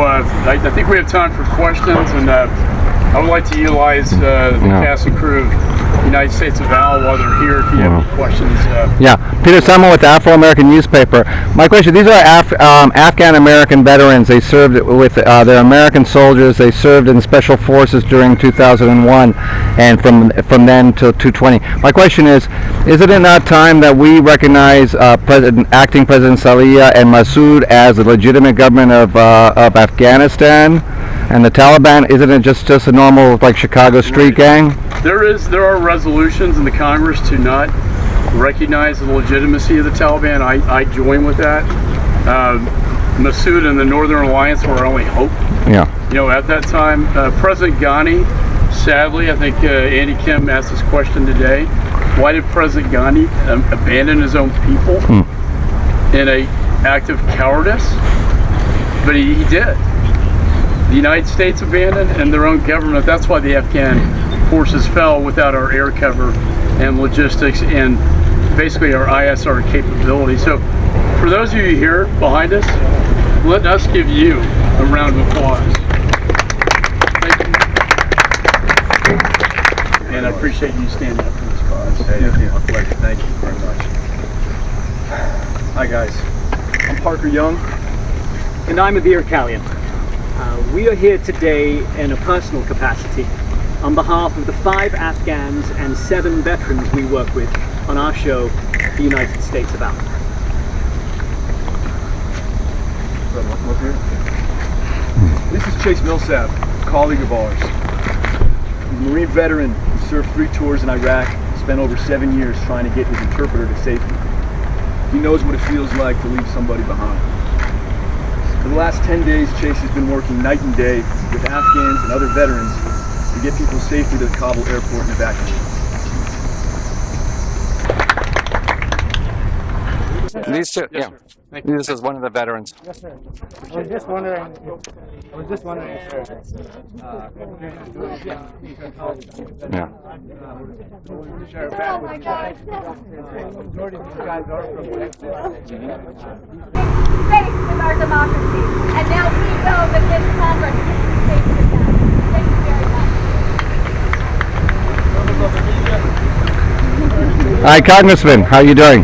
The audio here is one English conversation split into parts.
I think we have time for questions, and I would like to utilize the cast and crew of United States of Al while they're here. If you have any questions. Peter Summer with the Afro-American Newspaper. My question: these are Afghan-American veterans. They served with their American soldiers. They served in special forces during 2001, and from then till 2020. My question is it not time that we recognize acting President Saleh and Massoud as the legitimate government of Afghanistan? And the Taliban, isn't it just a normal Chicago street gang? There are resolutions in the Congress to not recognize the legitimacy of the Taliban. I join with that. Massoud and the Northern Alliance were our only hope. At that time, President Ghani, sadly, I think Andy Kim asked this question today. Why did President Ghani abandon his own people in an act of cowardice? But he did. The United States abandoned and their own government. That's why the Afghan forces fell without our air cover and logistics and basically our ISR capability. So for those of you here behind us, let us give you a round of applause. Thank you. And I appreciate you standing up for this cause. My pleasure. Thank you very much. Hi guys, I'm Parker Young. And I'm Adhir Kalyan. We are here today in a personal capacity on behalf of the 5 Afghans and 7 veterans we work with on our show, The United States of Al. This is Chase Millsap, a colleague of ours. A Marine veteran who served 3 tours in Iraq, spent over 7 years trying to get his interpreter to safety. He knows what it feels like to leave somebody behind. For the last 10 days, Chase has been working night and day with Afghans and other veterans to get people safely to the Kabul airport and evacuate. These two, This is one of the veterans. Yes, sir. I was just wondering, sir. Oh my God. Majority of these guys are from Texas. Faith with our democracy, and now we know that this Congress is safe with that. Thank you very much. Hi, Congressman. How are you doing?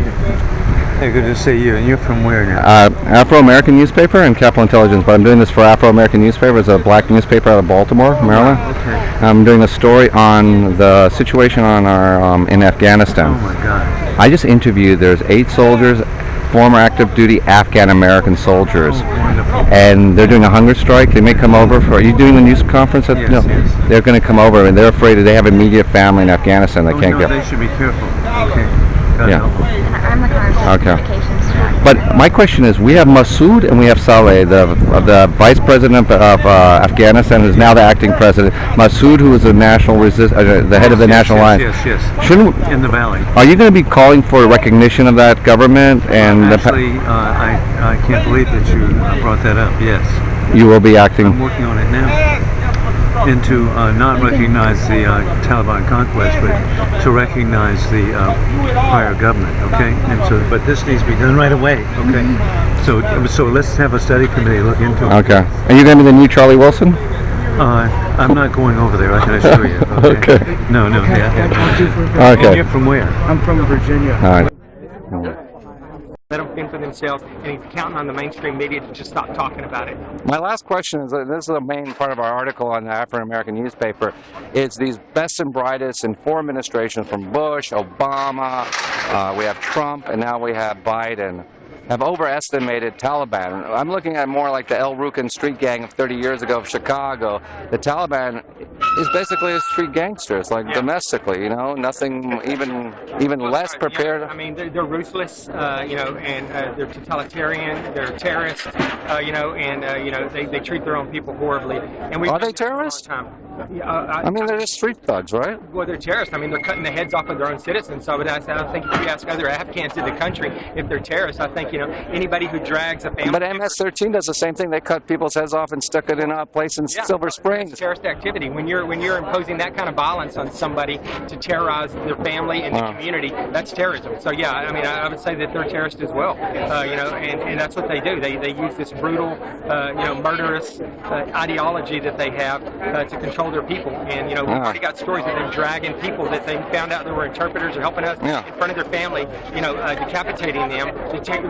Hey, good to see you. And you're from where now? Afro-American Newspaper and Capital Intelligence, but I'm doing this for Afro-American Newspaper. It's a black newspaper out of Baltimore, Maryland. Okay. I'm doing a story on the situation on our in Afghanistan. Oh my God. I just interviewed, there's 8 soldiers, former active duty Afghan-American soldiers. Oh, wonderful. And they're doing a hunger strike. They may come over for, are you doing the news conference? Yes, no. yes. They're going to come over and they're afraid that they have immediate family in Afghanistan. They can't get. They should be careful. Okay. God Yeah. help them. I'm the communications director. But my question is, we have Massoud and we have Saleh, the vice president of Afghanistan, who's now the acting president. Massoud, who is the the head of the National Alliance. Yes. Shouldn't, In the valley. are you going to be calling for recognition of that government? And Actually, I can't believe that you brought that up. Yes. you will be acting. I'm working on it now. And to not recognize the Taliban conquest, but to recognize the prior government, okay? And so, but this needs to be done right away, okay? So let's have a study committee look into it. Okay. Are you going to be the new Charlie Wilson? I'm not going over there, I can assure you. Okay. Okay. No. Okay. And you're from where? I'm from Virginia. All right. Let them fend for themselves, and he's counting on the mainstream media to just stop talking about it. My last question is, this is the main part of our article on the Afro-American Newspaper, it's these best and brightest in 4 administrations from Bush, Obama, we have Trump, and now we have Biden, have overestimated Taliban. I'm looking at more like the El Rukin street gang of 30 years ago of Chicago. The Taliban is basically a street gangsters, like domestically, you know, nothing even less prepared. I mean, they're ruthless, and they're totalitarian, they're terrorists, and they treat their own people horribly. And Are they terrorists? I mean, they're just street thugs, right? Well, they're terrorists. I mean, they're cutting the heads off of their own citizens. So I don't think if you ask other Afghans in the country if they're terrorists, I think, anybody who drags a family... But MS-13 does the same thing. They cut people's heads off and stuck it in a place in Silver Springs. It's terrorist activity. When you're imposing that kind of violence on somebody to terrorize their family and the community, that's terrorism. So yeah, I mean, I would say that they're terrorists as well. And that's what they do. They use this brutal, murderous ideology that they have to control their people. And we've already got stories that they're dragging people that they found out there were interpreters or helping us in front of their family, decapitating them,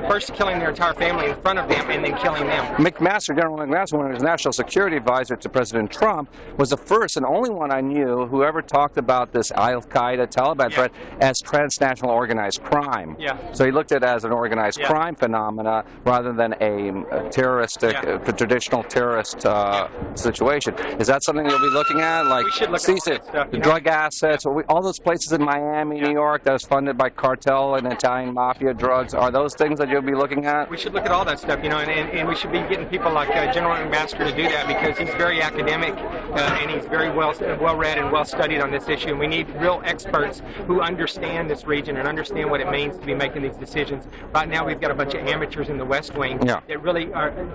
first killing their entire family in front of them and then killing them. General McMaster, when he was National Security Advisor to President Trump, was the first and only one I knew who ever talked about this Al-Qaeda Taliban threat as transnational organized crime. Yeah. So he looked at it as an organized crime phenomena rather than a terroristic, traditional terrorist situation. Is that something you'll be looking at? Like, we should look at the drug assets, all those places in Miami, New York, that was funded by cartel and Italian mafia drugs. Are those things that you'll be looking at? We should look at all that stuff, and we should be getting people like General McMaster to do that, because he's very academic and he's very well read and well studied on this issue. And we need real experts who understand this region and understand what it means to be making these decisions. Right now, we've got a bunch of amateurs in the West Wing that really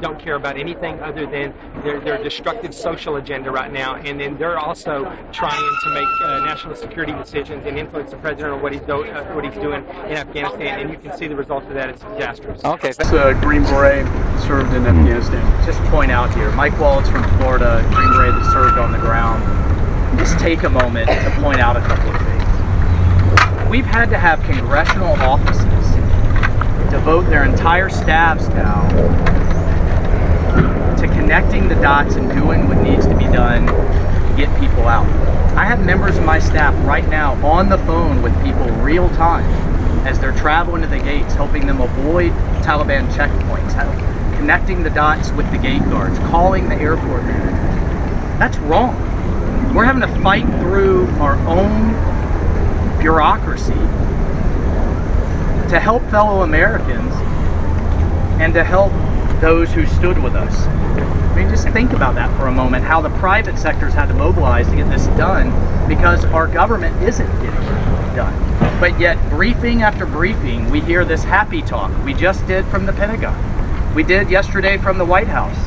don't care about anything other than their destructive social agenda right now, and then they're also trying to make national security decisions and influence the president on what he's doing in Afghanistan, and you can see the result of that. It's disastrous. Okay. Green Beret served in Afghanistan. Just point out here, Mike Waltz from Florida, Green Beret that served on the ground. Just take a moment to point out a couple of things. We've had to have congressional offices devote their entire staffs now to connecting the dots and doing what needs to be done to get people out. I have members of my staff right now on the phone with people real time as they're traveling to the gates, helping them avoid Taliban checkpoints, connecting the dots with the gate guards, calling the airport manager. That's wrong. We're having to fight through our own bureaucracy to help fellow Americans and to help those who stood with us. I mean, just think about that for a moment, how the private sector's had to mobilize to get this done because our government isn't getting it done. But yet, briefing after briefing, we hear this happy talk. We just did from the Pentagon. We did yesterday from the White House.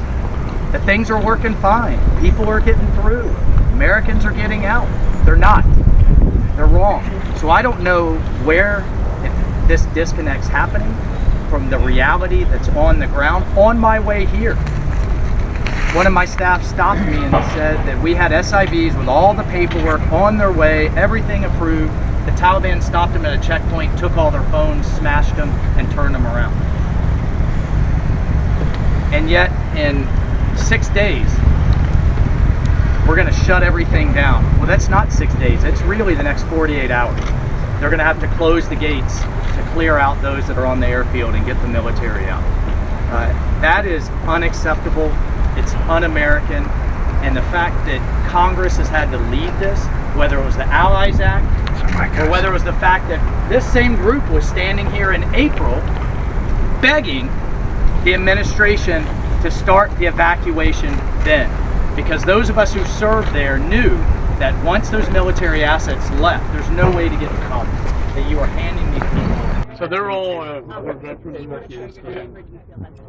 That things are working fine. People are getting through. Americans are getting out. They're not. They're wrong. So I don't know where this disconnect's happening from the reality that's on the ground. On my way here, one of my staff stopped me and said that we had SIVs with all the paperwork on their way, everything approved. The Taliban stopped them at a checkpoint, took all their phones, smashed them, and turned them around. And yet, in 6 days, we're going to shut everything down. Well, that's not 6 days. It's really the next 48 hours. They're going to have to close the gates to clear out those that are on the airfield and get the military out. That is unacceptable. It's un-American. And the fact that Congress has had to lead this, whether it was the Allies Act, or whether it was the fact that this same group was standing here in April begging the administration to start the evacuation then. Because those of us who served there knew that once those military assets left, there's no way to get them out. That you are handing these people. So they're all veterans refugee.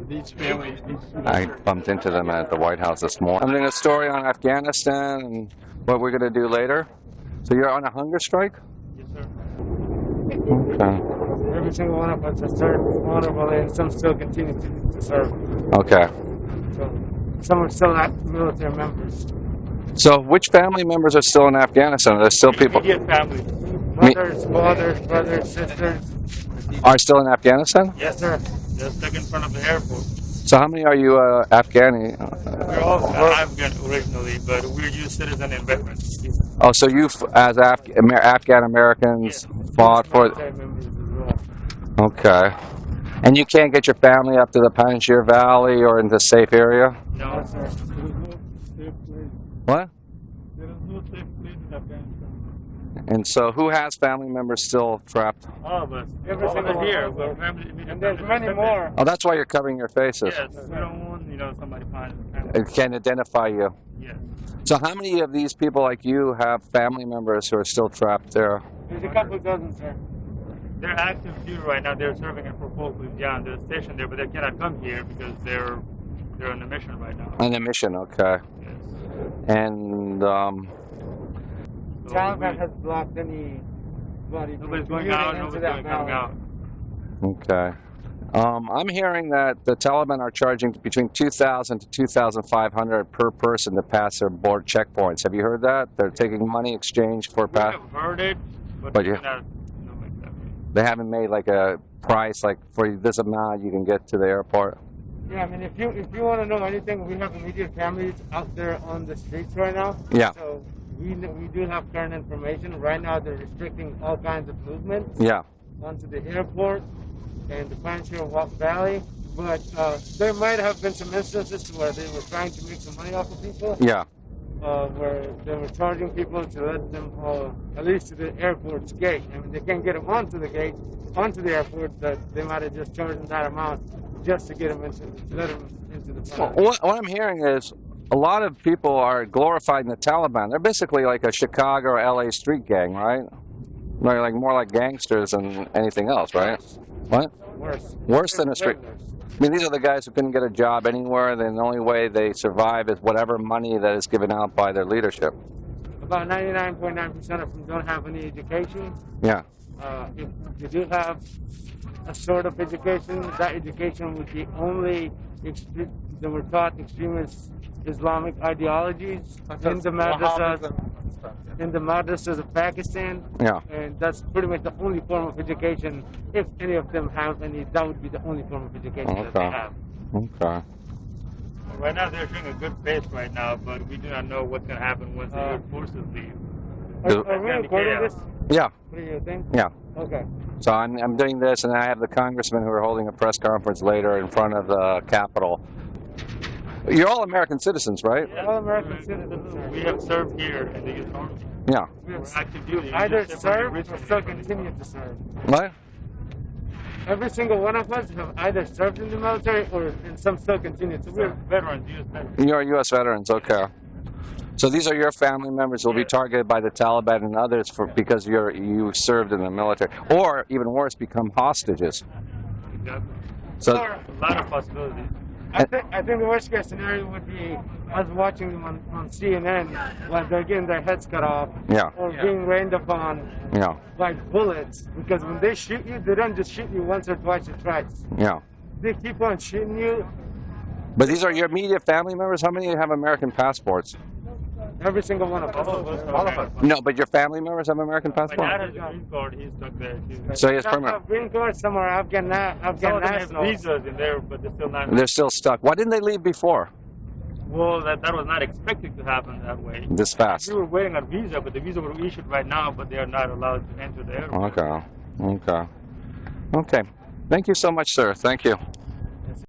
These families. I bumped into them at the White House this morning. I'm doing a story on Afghanistan and what we're going to do later. So you're on a hunger strike? Yes, sir. Okay. Every single one of us has served honorably, and some still continue to serve. Okay. So some are still not military members. So which family members are still in Afghanistan? Are there still people? Immediate family. Mothers, fathers, brothers, sisters. Are still in Afghanistan? Yes, sir. They're stuck in front of the airport. So how many are you Afghani? We're all Afghan originally, but we're U.S. citizen and veterans. Oh, so you, as Afghan Americans, fought for... Okay. And you can't get your family up to the Panjshir Valley or in the safe area? No, sir. What? There is no safe place in Afghanistan. And so who has family members still trapped? All of us. Every single here. And there's many more. Oh, that's why you're covering your faces. Yes, we don't want, somebody finding family. It can identify you. Yes. So how many of these people like you have family members who are still trapped there? There's a couple dozen, sir. They're active duty right now. They're serving at Fort John. They're stationed there, but they cannot come here because they're on a mission right now. On a mission, okay. Yes. And Taliban has blocked anybody. Nobody's going out. Nobody's coming out. Okay. I'm hearing that the Taliban are charging between $2,000 to $2,500 per person to pass their board checkpoints. Have you heard that? They're taking money exchange for pass. I've heard it, but you cannot know exactly. They haven't made like a price like for this amount you can get to the airport. Yeah, I mean, if you want to know anything, we have immediate families out there on the streets right now. Yeah. So we do have current information. Right now, they're restricting all kinds of movement. Yeah. Onto the airport and the Panjshir Valley, but there might have been some instances where they were trying to make some money off of people. Yeah. Where they were charging people to let them, at least to the airport's gate. I mean, they can't get them onto the gate, onto the airport, but they might have just charged them that amount just to get them into, to let them into the plane. What I'm hearing is a lot of people are glorifying the Taliban. They're basically like a Chicago or LA street gang, right? They're like more like gangsters than anything else, right? What? Worse. Worse than a street. I mean, these are the guys who couldn't get a job anywhere. Then the only way they survive is whatever money that is given out by their leadership. About 99.9% of them don't have any education. Yeah. If you do have a sort of education, that education would be only they were taught extremist Islamic ideologies in the madrasas of Pakistan. Yeah. And that's pretty much the only form of education. If any of them have any, that would be the only form of education that they have. Okay. Right now they're showing a good pace right now, but we do not know what's going to happen once the air forces leave. Are we recording this? Yeah. What do you think? Yeah. Okay. So I'm doing this, and I have the congressmen who are holding a press conference later in front of the Capitol. You're all American citizens, right? Yeah. All American citizens, sir. We have served here in the U.S. Army. Yeah. We're active duty. Either served or still continue to serve. What? Every single one of us have either served in the military or in some still continue to serve. We're veterans, U.S. veterans. You're U.S. veterans, okay. So these are your family members who will be targeted by the Taliban and others because you served in the military, or even worse, become hostages. Exactly. So a lot of possibilities. I think the worst case scenario would be us watching them on CNN while they're getting their heads cut off, or being rained upon by bullets. Because when they shoot you, they don't just shoot you once or twice or thrice. Yeah. They keep on shooting you. But these are your immediate family members? How many have American passports? Every single one of us. All of us. No, but your family members have American My dad passports? has a green card. He's stuck there. So he has Some permanent. have green cards, some are Afghan Some of them have nationals. visas in there, but they're still not. They're still stuck. Why didn't they leave before? Well, that was not expected to happen that way. This fast. We were waiting on visa, but the visa were issued right now, but they are not allowed to enter the airport. Okay. Okay. Okay. Thank you so much, sir. Thank you.